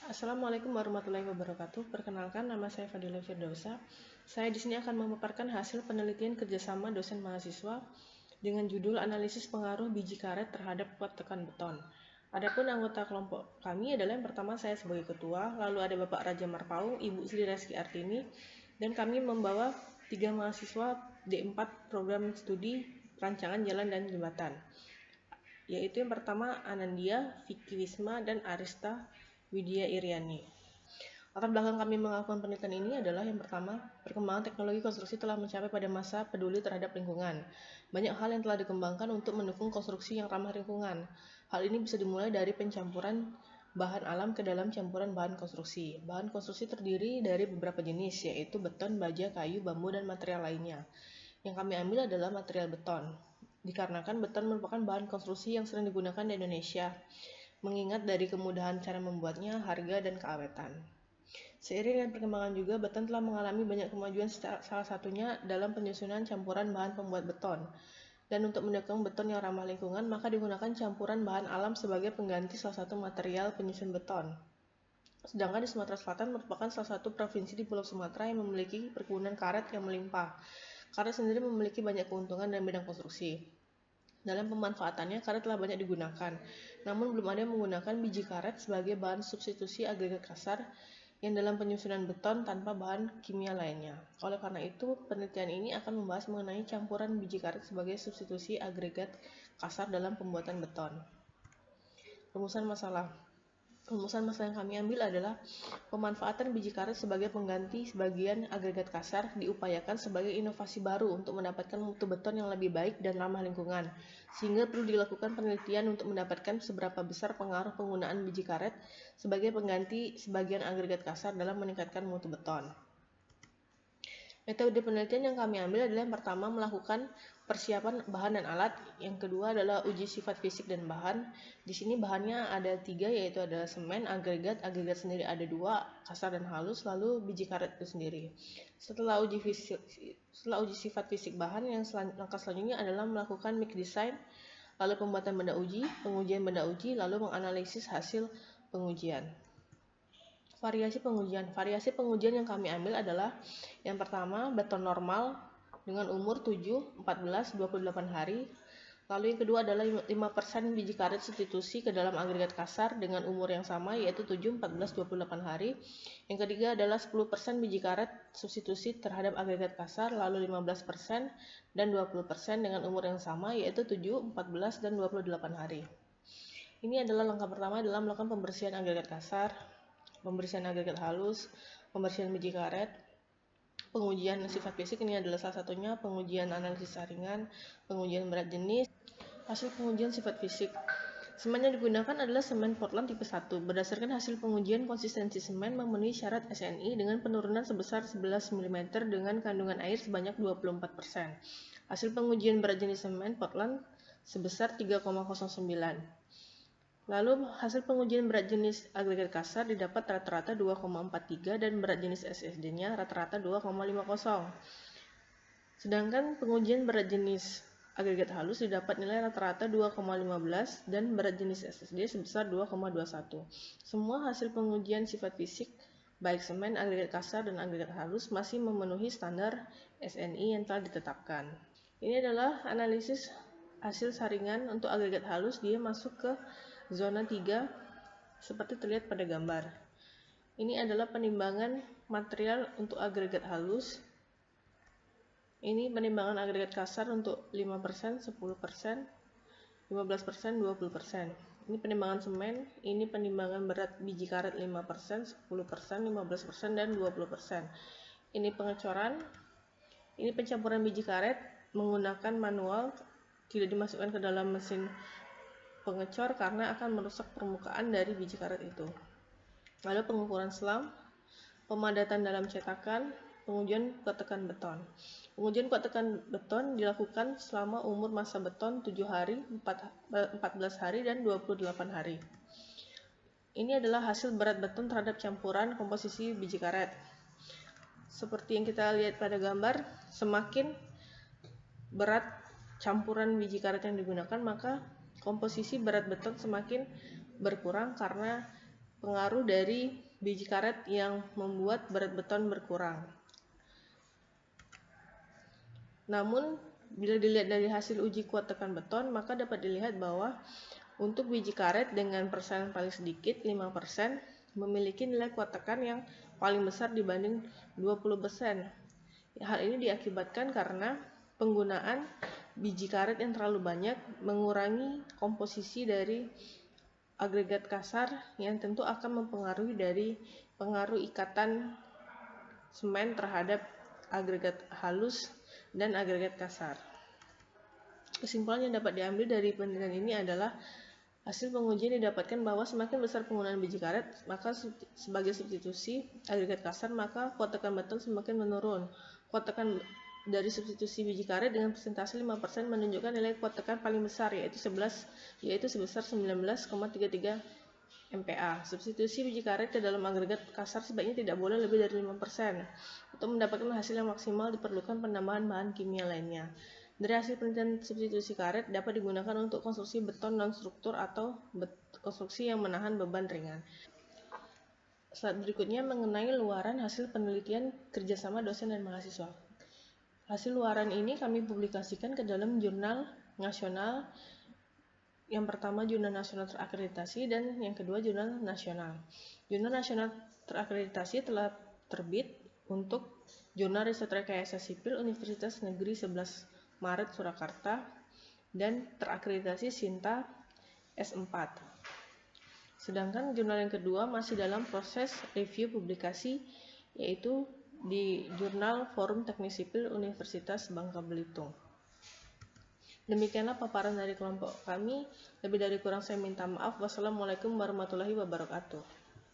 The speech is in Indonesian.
Assalamualaikum warahmatullahi wabarakatuh. Perkenalkan, nama saya Fadila Firdausa. Saya di sini akan memaparkan hasil penelitian kerjasama dosen mahasiswa dengan judul analisis pengaruh biji karet terhadap kuat tekan beton. Adapun anggota kelompok kami adalah yang pertama saya sebagai ketua, lalu ada Bapak Raja Marpaung, Ibu Sri Reski Artini, dan kami membawa 3 mahasiswa D4 program studi rancangan jalan dan jembatan, yaitu yang pertama Anandia, Vicky Wisma, dan Arista Widya Iriani. Latar belakang kami melakukan penelitian ini adalah yang pertama, perkembangan teknologi konstruksi telah mencapai pada masa peduli terhadap lingkungan. Banyak hal yang telah dikembangkan untuk mendukung konstruksi yang ramah lingkungan. Hal ini bisa dimulai dari pencampuran bahan alam ke dalam campuran bahan konstruksi. Bahan konstruksi terdiri dari beberapa jenis, yaitu beton, baja, kayu, bambu, dan material lainnya. Yang kami ambil adalah material beton, dikarenakan beton merupakan bahan konstruksi yang sering digunakan di Indonesia, mengingat dari kemudahan cara membuatnya, harga, dan keawetan. Seiring dengan perkembangan juga, beton telah mengalami banyak kemajuan, salah satunya dalam penyusunan campuran bahan pembuat beton. Dan untuk mendukung beton yang ramah lingkungan, maka digunakan campuran bahan alam sebagai pengganti salah satu material penyusun beton. Sedangkan di Sumatera Selatan merupakan salah satu provinsi di Pulau Sumatera yang memiliki perkebunan karet yang melimpah. Karet sendiri memiliki banyak keuntungan dalam bidang konstruksi. Dalam pemanfaatannya, karet telah banyak digunakan, namun belum ada yang menggunakan biji karet sebagai bahan substitusi agregat kasar yang dalam penyusunan beton tanpa bahan kimia lainnya. Oleh karena itu, penelitian ini akan membahas mengenai campuran biji karet sebagai substitusi agregat kasar dalam pembuatan beton. Rumusan masalah yang kami ambil adalah pemanfaatan biji karet sebagai pengganti sebagian agregat kasar diupayakan sebagai inovasi baru untuk mendapatkan mutu beton yang lebih baik dan ramah lingkungan, sehingga perlu dilakukan penelitian untuk mendapatkan seberapa besar pengaruh penggunaan biji karet sebagai pengganti sebagian agregat kasar dalam meningkatkan mutu beton. Metode penelitian yang kami ambil adalah yang pertama melakukan persiapan bahan dan alat, yang kedua adalah uji sifat fisik dan bahan. Di sini bahannya ada 3, yaitu adalah semen, agregat sendiri ada 2, kasar dan halus, lalu biji karet itu sendiri. Setelah uji sifat fisik bahan, langkah selanjutnya adalah melakukan mix design, lalu pembuatan benda uji, pengujian benda uji, lalu menganalisis hasil pengujian. Variasi pengujian yang kami ambil adalah yang pertama beton normal dengan umur 7, 14, 28 hari. Lalu yang kedua adalah 5% biji karet substitusi ke dalam agregat kasar dengan umur yang sama, yaitu 7, 14, 28 hari. Yang ketiga adalah 10% biji karet substitusi terhadap agregat kasar, lalu 15% dan 20% dengan umur yang sama, yaitu 7, 14, dan 28 hari. Ini adalah langkah pertama dalam melakukan pembersihan agregat kasar, pembersihan agregat halus, pembersihan biji karet, pengujian sifat fisik ini adalah salah satunya, pengujian analisis saringan, pengujian berat jenis. Hasil pengujian sifat fisik. Semen yang digunakan adalah semen Portland tipe 1. Berdasarkan hasil pengujian konsistensi semen memenuhi syarat SNI dengan penurunan sebesar 11 mm dengan kandungan air sebanyak 24%. Hasil pengujian berat jenis semen Portland sebesar 3,09. Lalu hasil pengujian berat jenis agregat kasar didapat rata-rata 2,43 dan berat jenis SSD-nya rata-rata 2,50. Sedangkan pengujian berat jenis agregat halus didapat nilai rata-rata 2,15 dan berat jenis SSD sebesar 2,21. Semua hasil pengujian sifat fisik baik semen, agregat kasar, dan agregat halus masih memenuhi standar SNI yang telah ditetapkan. Ini adalah analisis hasil saringan untuk agregat halus. Dia masuk ke zona 3 seperti terlihat pada gambar. Ini adalah penimbangan material untuk agregat halus. Ini penimbangan agregat kasar untuk 5%, 10%, 15%, 20%. Ini penimbangan semen, ini penimbangan berat biji karet 5%, 10%, 15%, dan 20%. Ini pengecoran, ini pencampuran biji karet menggunakan manual, tidak dimasukkan ke dalam mesin pengecor karena akan merusak permukaan dari biji karet itu. Lalu pengukuran selam, pemadatan dalam cetakan, pengujian kuat tekan beton. Pengujian kuat tekan beton dilakukan selama umur masa beton 7 hari, 14 hari, dan 28 hari. Ini adalah hasil berat beton terhadap campuran komposisi biji karet. Seperti yang kita lihat pada gambar, semakin berat campuran biji karet yang digunakan, maka komposisi berat beton semakin berkurang karena pengaruh dari biji karet yang membuat berat beton berkurang. Namun, bila dilihat dari hasil uji kuat tekan beton, maka dapat dilihat bahwa untuk biji karet dengan persen paling sedikit 5% memiliki nilai kuat tekan yang paling besar dibanding 20%. Hal ini diakibatkan karena penggunaan biji karet yang terlalu banyak mengurangi komposisi dari agregat kasar yang tentu akan mempengaruhi dari pengaruh ikatan semen terhadap agregat halus dan agregat kasar. Kesimpulan yang dapat diambil dari penelitian ini adalah hasil pengujian didapatkan bahwa semakin besar penggunaan biji karet, maka sebagai substitusi agregat kasar, maka kuat tekan beton semakin menurun. Kuat tekan dari substitusi biji karet dengan persentase 5% menunjukkan nilai kuat tekan paling besar, yaitu sebesar 19,33 MPa. Substitusi biji karet ke dalam agregat kasar sebaiknya tidak boleh lebih dari 5%. Untuk mendapatkan hasil yang maksimal diperlukan penambahan bahan kimia lainnya. Dari hasil penelitian substitusi karet dapat digunakan untuk konstruksi beton non-struktur atau konstruksi yang menahan beban ringan. Slide berikutnya mengenai luaran hasil penelitian kerjasama dosen dan mahasiswa. Hasil luaran ini kami publikasikan ke dalam jurnal nasional. Yang pertama jurnal nasional terakreditasi dan yang kedua jurnal nasional. Jurnal nasional terakreditasi telah terbit untuk Jurnal Riset Rekayasa Sipil Universitas Negeri 11 Maret Surakarta dan terakreditasi Sinta S4. Sedangkan jurnal yang kedua masih dalam proses review publikasi, yaitu di Jurnal Forum Teknik Sipil Universitas Bangka Belitung. Demikianlah paparan dari kelompok kami. Lebih dari kurang saya minta maaf. Wassalamualaikum warahmatullahi wabarakatuh.